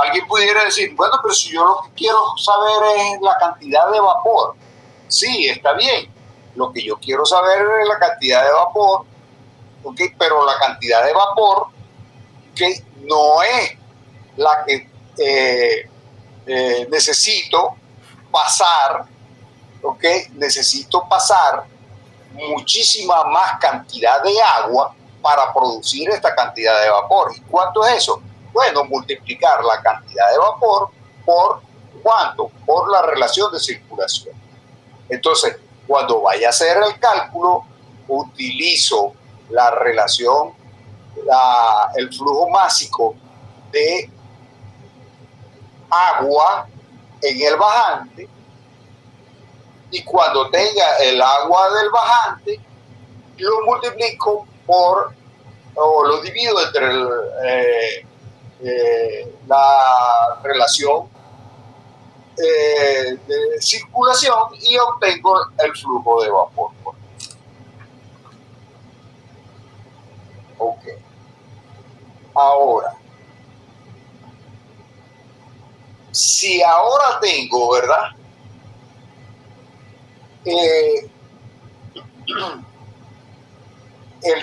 alguien pudiera decir, bueno, pero si yo lo que quiero saber es la cantidad de vapor. Sí, está bien. Lo que yo quiero saber es la cantidad de vapor, ¿okay? Pero la cantidad de vapor que no es la que necesito pasar, ¿okay? Necesito pasar muchísima más cantidad de agua para producir esta cantidad de vapor. ¿Y cuánto es eso? Bueno, multiplicar la cantidad de vapor por ¿cuánto? Por la relación de circulación. Entonces, cuando vaya a hacer el cálculo, utilizo la relación, el flujo másico de agua en el bajante, y cuando tenga el agua del bajante, lo multiplico por, o lo divido entre la relación de circulación y obtengo el flujo de vapor. Ok. Ahora, si ahora tengo, ¿verdad? El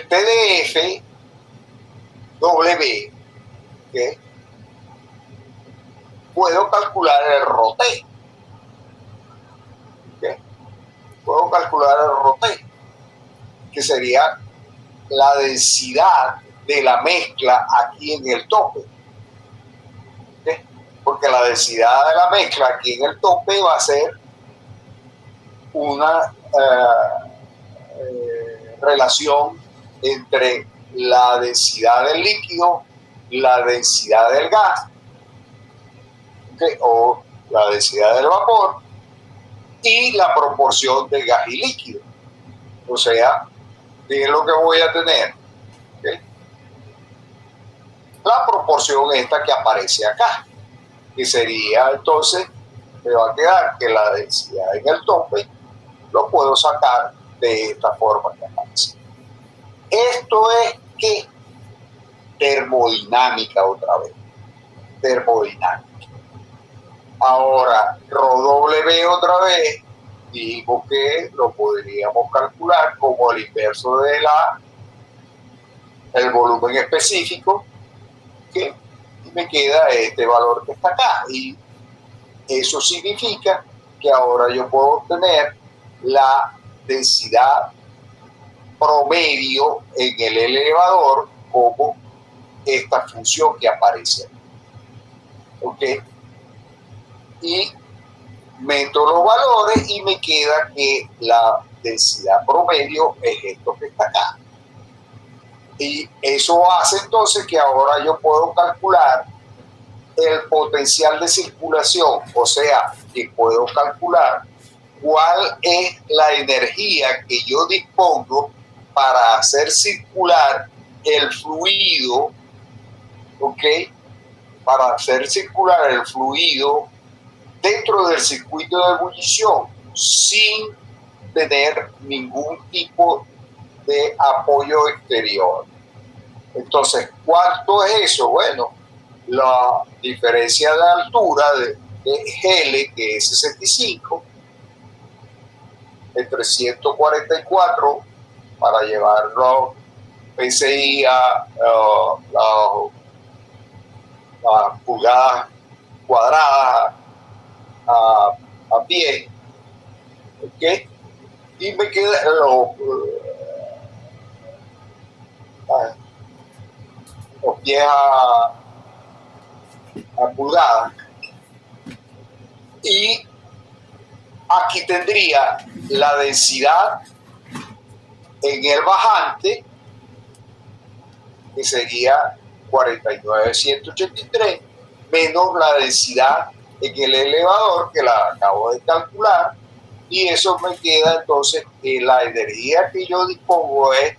TDF W, ¿okay? Puedo calcular el ROTE. ¿Okay? Puedo calcular el ROTE, que sería la densidad de la mezcla aquí en el tope. ¿Okay? Porque la densidad de la mezcla aquí en el tope va a ser una relación entre la densidad del líquido, la densidad del gas, ¿okay? O la densidad del vapor, y la proporción de gas y líquido. O sea, ¿qué es lo que voy a tener? ¿Okay? La proporción esta que aparece acá, que sería entonces, me va a quedar que la densidad en el tope lo puedo sacar de esta forma que aparece. Esto es que termodinámica otra vez. Termodinámica. Ahora, ρW otra vez, digo que lo podríamos calcular como el inverso de el volumen específico, que me queda este valor que está acá. Y eso significa que ahora yo puedo obtener la densidad promedio en el elevador como esta función que aparece. ¿Ok? Y meto los valores y me queda que la densidad promedio es esto que está acá. Y eso hace entonces que ahora yo puedo calcular el potencial de circulación, o sea, que puedo calcular cuál es la energía que yo dispongo para hacer circular el fluido, ¿ok? Para hacer circular el fluido dentro del circuito de ebullición sin tener ningún tipo de apoyo exterior. Entonces, ¿cuánto es eso? Bueno, la diferencia de altura de L, que es 65, entre 144 para llevarlo PSI a pulgadas cuadradas a pie, ¿ok? Y me queda los pies a pulgadas. Y aquí tendría la densidad en el bajante, que sería 49.183, menos la densidad en el elevador, que la acabo de calcular, y eso me queda entonces que la energía que yo dispongo es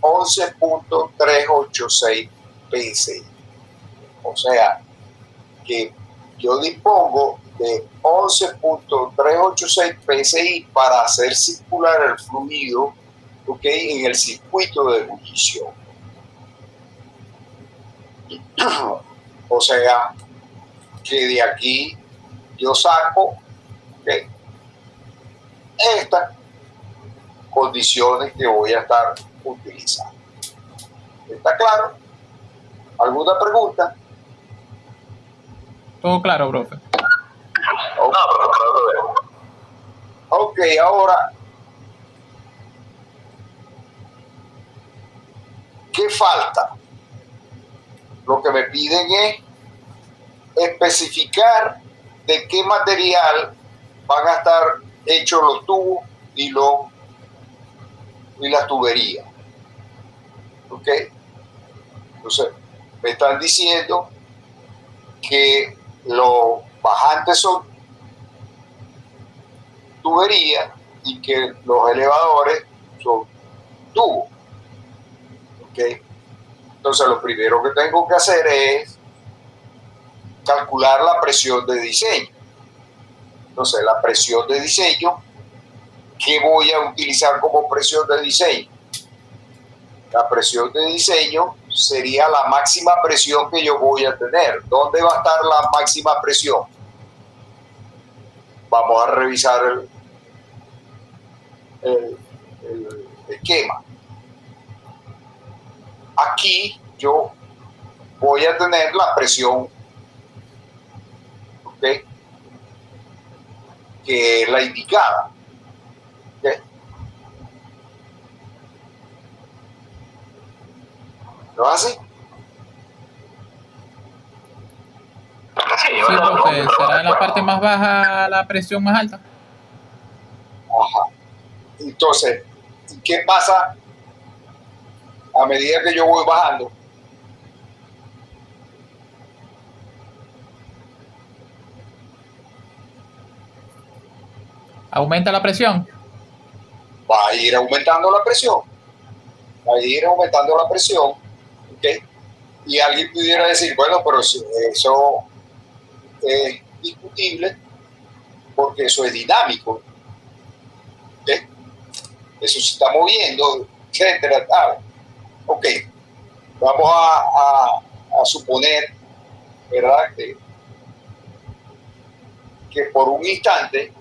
11.386 PSI. O sea, que yo dispongo de 11.386 PSI para hacer circular el fluido, ¿okay? En el circuito de ebullición. O sea, que de aquí yo saco, ¿okay?, estas condiciones que voy a estar utilizando. ¿Está claro? ¿Alguna pregunta? Todo claro, profe. Ok, ahora, ¿qué falta? Lo que me piden es especificar de qué material van a estar hechos los tubos y las tuberías. ¿Ok? Entonces, me están diciendo que los bajantes son tuberías y que los elevadores son tubos. ¿Ok? Entonces, lo primero que tengo que hacer es calcular la presión de diseño. Entonces, la presión de diseño, ¿qué voy a utilizar como presión de diseño? La presión de diseño sería la máxima presión que yo voy a tener. ¿Dónde va a estar la máxima presión? Vamos a revisar el esquema. Aquí yo voy a tener la presión, ¿okay?, que es la indicada. ¿Okay? ¿Lo hace? Sí, profe, ¿será en la parte más baja la presión más alta? Ajá. Entonces, ¿qué pasa a medida que yo voy bajando? ¿Aumenta la presión? Va a ir aumentando la presión. Va a ir aumentando la presión. ¿Okay? Y alguien pudiera decir, bueno, pero eso es discutible porque eso es dinámico. ¿Okay? Eso se está moviendo, etcétera, tal. Ok, vamos a suponer, ¿verdad?, que por un instante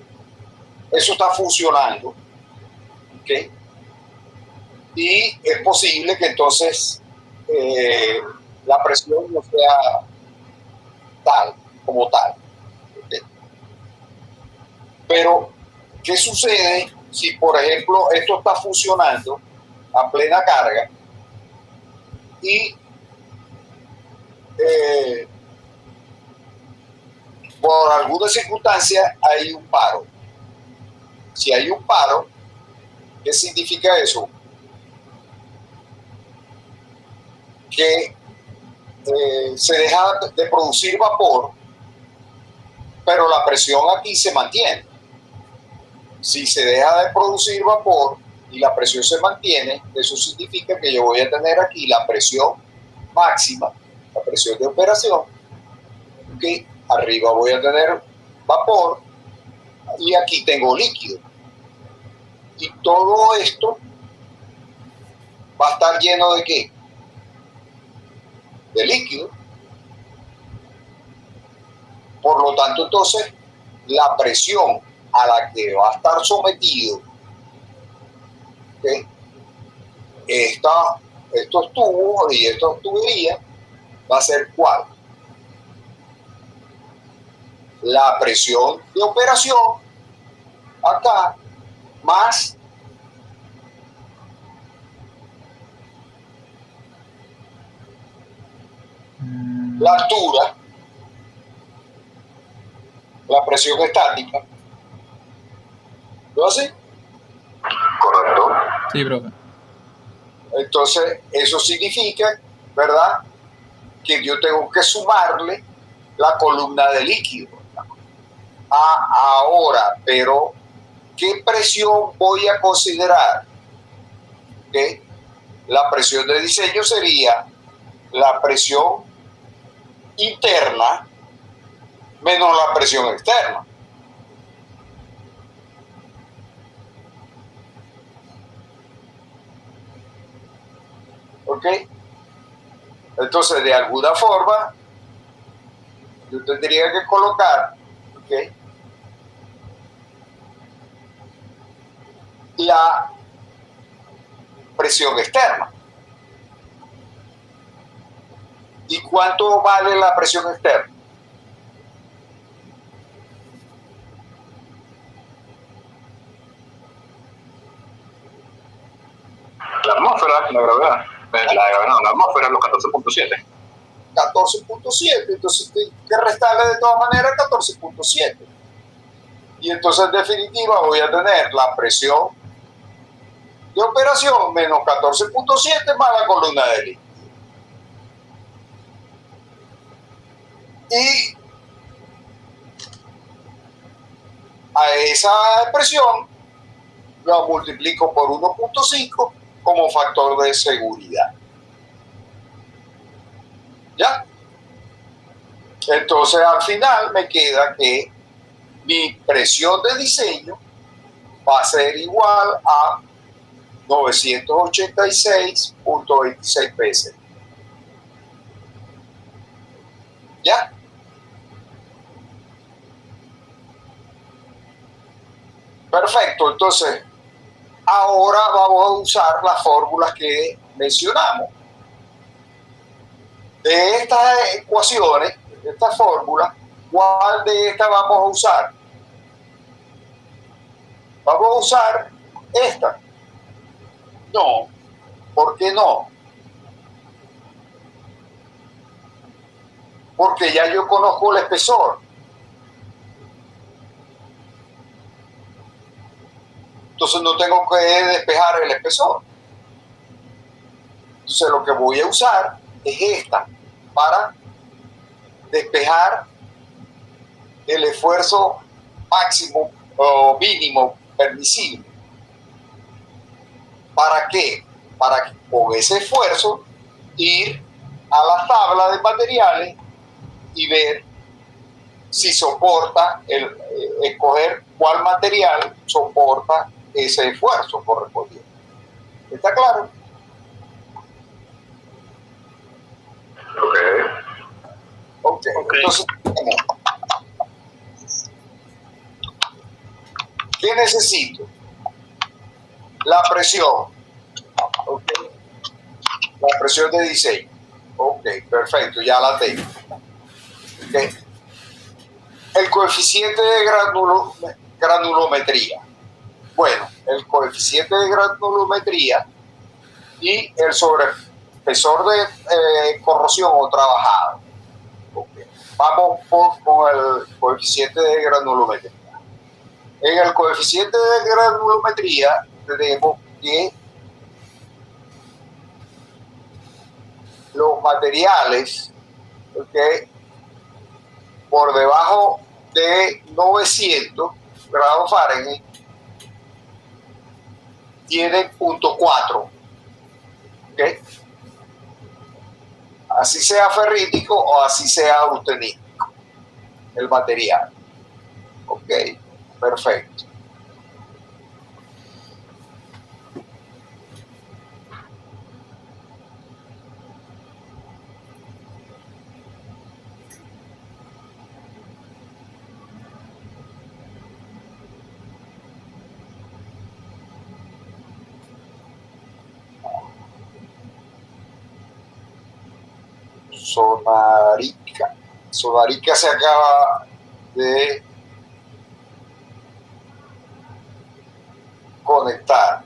eso está funcionando, ¿ok? Y es posible que entonces la presión no sea tal, como tal. ¿Okay? Pero, ¿qué sucede si, por ejemplo, esto está funcionando a plena carga y por alguna circunstancia hay un paro? Si hay un paro, ¿qué significa eso? Que se deja de producir vapor, pero la presión aquí se mantiene. Si se deja de producir vapor y la presión se mantiene, eso significa que yo voy a tener aquí la presión máxima, la presión de operación, que arriba voy a tener vapor y aquí tengo líquido. Y todo esto va a estar lleno ¿de qué? De líquido. Por lo tanto, entonces, la presión a la que va a estar sometido, ¿okay?, estos tubos y estas tuberías, va a ser ¿cuál? La presión de operación acá más la altura, la presión estática. ¿Lo hace? Correcto. Sí, profe. Entonces, eso significa, ¿verdad?, que yo tengo que sumarle la columna de líquido. Ahora, pero, ¿qué presión voy a considerar? ¿Okay? La presión de diseño sería la presión interna menos la presión externa. ¿Ok? Entonces, de alguna forma, yo tendría que colocar, ¿okay?, la presión externa. ¿Y cuánto vale la presión externa? La atmósfera, la gravedad. La atmósfera es los 14.7. 14.7, entonces hay que restarle de todas maneras 14.7. Y entonces en definitiva voy a tener la presión de operación menos 14.7 más la columna de líquido. Y a esa expresión lo multiplico por 1.5 como factor de seguridad. ¿Ya? Entonces al final me queda que mi presión de diseño va a ser igual a 986.26 PSI. ¿Ya? Perfecto, entonces ahora vamos a usar las fórmulas que mencionamos. De estas ecuaciones, de estas fórmulas, ¿cuál de estas vamos a usar? ¿Vamos a usar esta? No. ¿Por qué no? Porque ya yo conozco el espesor. Entonces no tengo que despejar el espesor. Entonces lo que voy a usar es esta para despejar el esfuerzo máximo o mínimo permisible. ¿Para qué? Para que con ese esfuerzo ir a la tabla de materiales y ver si soporta, escoger cuál material soporta ese esfuerzo correspondiente. ¿Está claro? Ok. Entonces, ¿qué necesito? La presión. Okay. La presión de diseño. Ok, perfecto, ya la tengo. Okay. El coeficiente de granulometría. Bueno, el coeficiente de granulometría y el sobreespesor de corrosión o trabajado. Okay. Vamos con el coeficiente de granulometría. En el coeficiente de granulometría tenemos que los materiales, okay, por debajo de 900 grados Fahrenheit tienen 0.4, ¿okay? Así sea ferrítico o así sea austenítico el material. Ok, perfecto. Sonarica se acaba de conectar.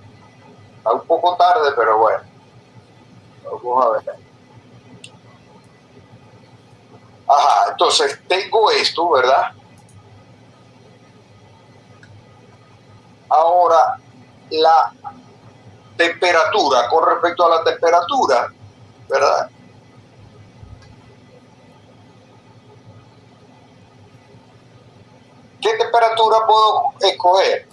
Está un poco tarde, pero bueno. Vamos a ver. Ajá, entonces tengo esto, ¿verdad? Ahora, la temperatura, con respecto a la temperatura, ¿verdad? ¿Qué temperatura puedo escoger?